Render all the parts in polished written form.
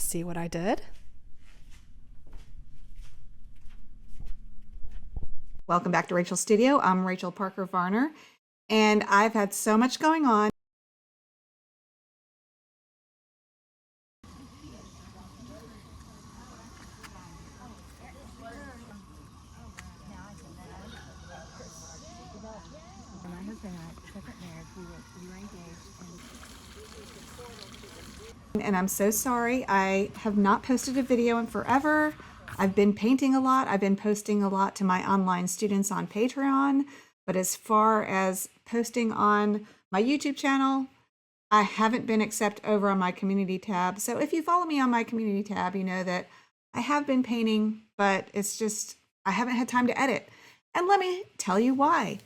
to see what I did? Welcome back to Rachel's Studio. I'm Rachel Parker Varner, and I've had so much going on. My husband and I, separate marriage, we were engaged. And I'm so sorry. I have not posted a video in forever. I've been painting a lot. I've been posting a lot to my online students on Patreon. But as far as posting on my YouTube channel, I haven't been except over on my community tab. So if you follow me on my community tab, you know that I have been painting, but it's just, I haven't had time to edit. And let me tell you why.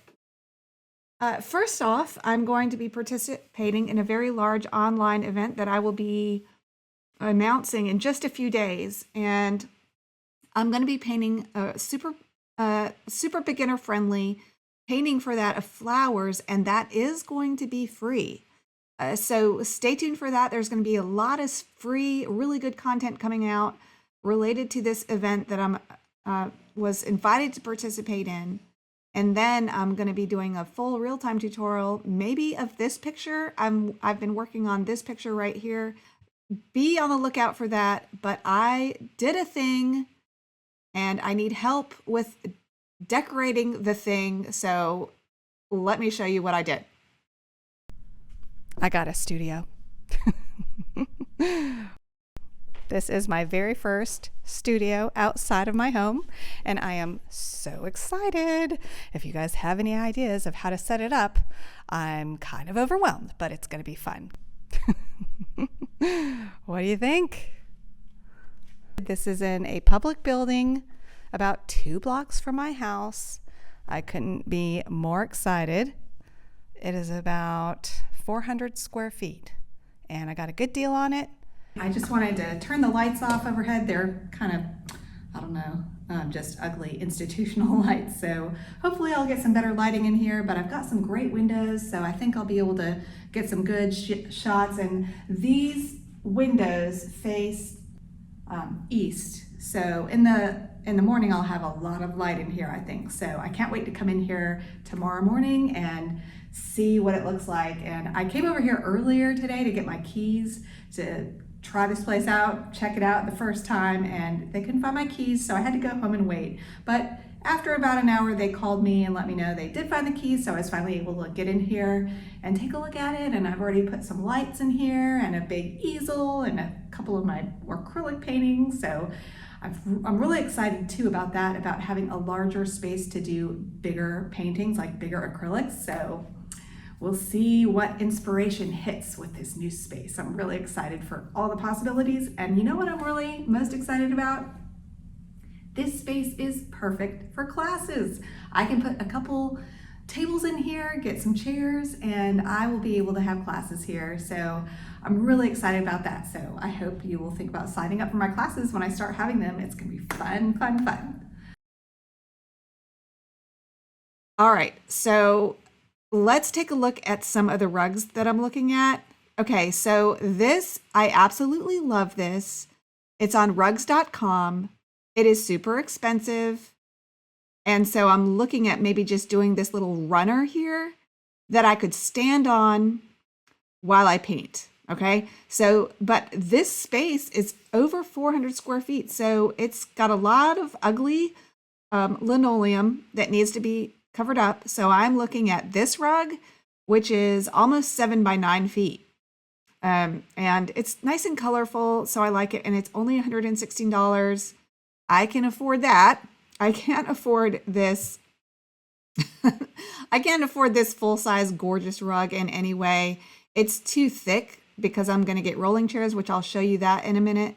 First off, I'm going to be participating in a very large online event that I will be announcing in just a few days. And I'm going to be painting a super beginner friendly painting for that of flowers, and that is going to be free. So stay tuned for that. There's going to be a lot of free, really good content coming out related to this event that I'm was invited to participate in. And then I'm going to be doing a full real-time tutorial, maybe of this picture. I've been working on this picture right here. Be on the lookout for that. But I did a thing, and I need help with decorating the thing. So let me show you what I did. I got a studio. This is my very first studio outside of my home, and I am so excited. If you guys have any ideas of how to set it up, I'm kind of overwhelmed, but it's going to be fun. What do you think? This is in a public building about 2 blocks from my house. I couldn't be more excited. It is about 400 square feet, and I got a good deal on it. I just wanted to turn the lights off overhead. They're kind of, I don't know, just ugly institutional lights. So hopefully I'll get some better lighting in here, but I've got some great windows. So I think I'll be able to get some good shots. And these windows face east. So in the morning, I'll have a lot of light in here, I think. So I can't wait to come in here tomorrow morning and see what it looks like. And I came over here earlier today to get my keys to try this place out, check it out the first time, and they couldn't find my keys, so I had to go home and wait. But after about an hour, they called me and let me know they did find the keys, so I was finally able to get in here and take a look at it. And I've already put some lights in here and a big easel and a couple of my acrylic paintings. So I'm really excited too about that, about having a larger space to do bigger paintings, like bigger acrylics. So we'll see what inspiration hits with this new space. I'm really excited for all the possibilities. And you know what I'm really most excited about? This space is perfect for classes. I can put a couple tables in here, get some chairs, and I will be able to have classes here. So I'm really excited about that. So I hope you will think about signing up for my classes when I start having them. It's gonna be fun, fun, fun. All right, so let's take a look at some of the rugs that I'm looking at. Okay, so this, I absolutely love this. It's on rugs.com. It is super expensive. And so I'm looking at maybe just doing this little runner here that I could stand on while I paint. Okay, so, but this space is over 400 square feet. So it's got a lot of ugly linoleum that needs to be covered up. So I'm looking at this rug, which is almost 7 by 9 feet. And it's nice and colorful, so I like it. And it's only $116. I can afford that. I can't afford this. I can't afford this full-size gorgeous rug in any way. It's too thick because I'm going to get rolling chairs, which I'll show you that in a minute.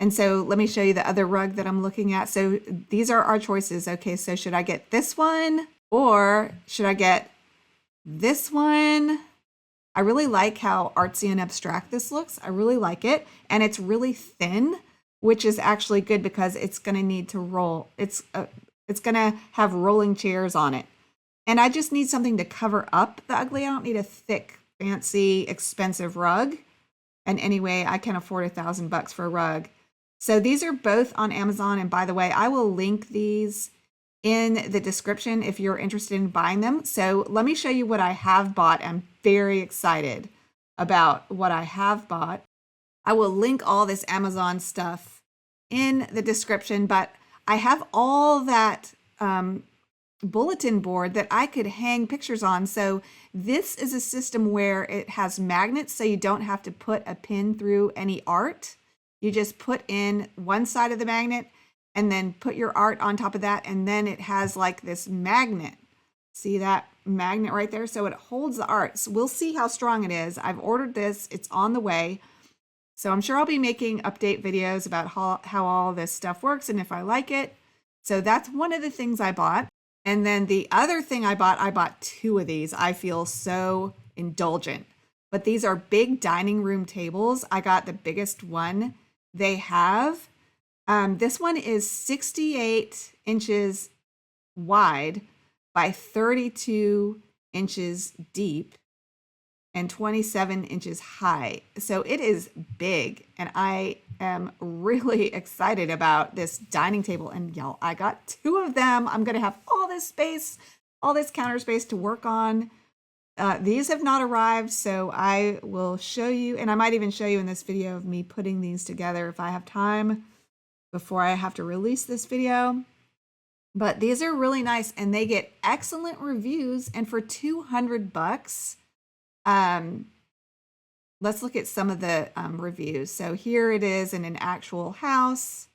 And so let me show you the other rug that I'm looking at. So these are our choices. Okay, so should I get this one or should I get this one? I really like how artsy and abstract this looks. I really like it. And it's really thin, which is actually good because it's going to need to roll. It's going to have rolling chairs on it. And I just need something to cover up the ugly. I don't need a thick, fancy, expensive rug. And anyway, I can afford $1,000 for a rug. So these are both on Amazon. And by the way, I will link these in the description if you're interested in buying them. So let me show you what I have bought. I'm very excited about what I have bought. I will link all this Amazon stuff in the description, but I have all that bulletin board that I could hang pictures on. So this is a system where it has magnets, so you don't have to put a pin through any art. You just put in one side of the magnet and then put your art on top of that, and then it has like this magnet. See that magnet right there? So it holds the art. So we'll see how strong it is. I've ordered this. It's on the way. So I'm sure I'll be making update videos about how all this stuff works and if I like it. So that's one of the things I bought. And then the other thing I bought 2 of these. I feel so indulgent. But these are big dining room tables. I got the biggest one they have. This one is 68 inches wide by 32 inches deep and 27 inches high. So it is big, and I am really excited about this dining table. And y'all, I got 2 of them. I'm gonna have all this space, all this counter space to work on. These have not arrived, so I will show you, and I might even show you in this video of me putting these together if I have time before I have to release this video. But these are really nice, and they get excellent reviews. And for $200, let's look at some of the reviews. So here it is in an actual house.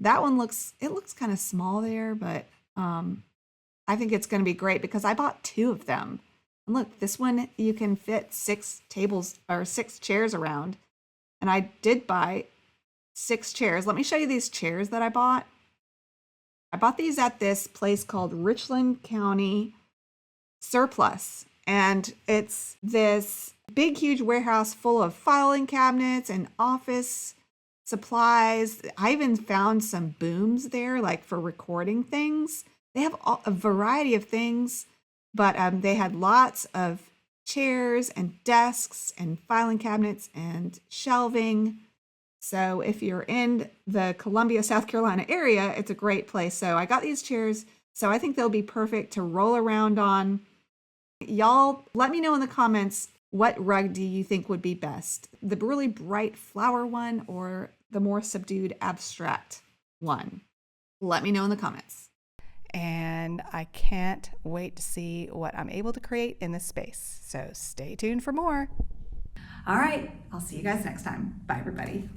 That one looks kind of small there, but I think it's going to be great because I bought 2 of them. And look, this one you can fit 6 tables or 6 chairs around. And I did buy 6 chairs. Let me show you these chairs that I bought. I bought these at this place called Richland County Surplus. And it's this big, huge warehouse full of filing cabinets and office supplies. I even found some booms there, like for recording things. They have a variety of things, but they had lots of chairs and desks and filing cabinets and shelving. So if you're in the Columbia, South Carolina area, it's a great place. So I got these chairs, so I think they'll be perfect to roll around on. Y'all, let me know in the comments, what rug do you think would be best? The really bright flower one or the more subdued abstract one? Let me know in the comments. And I can't wait to see what I'm able to create in this space. So stay tuned for more. All right, I'll see you guys next time. Bye, everybody.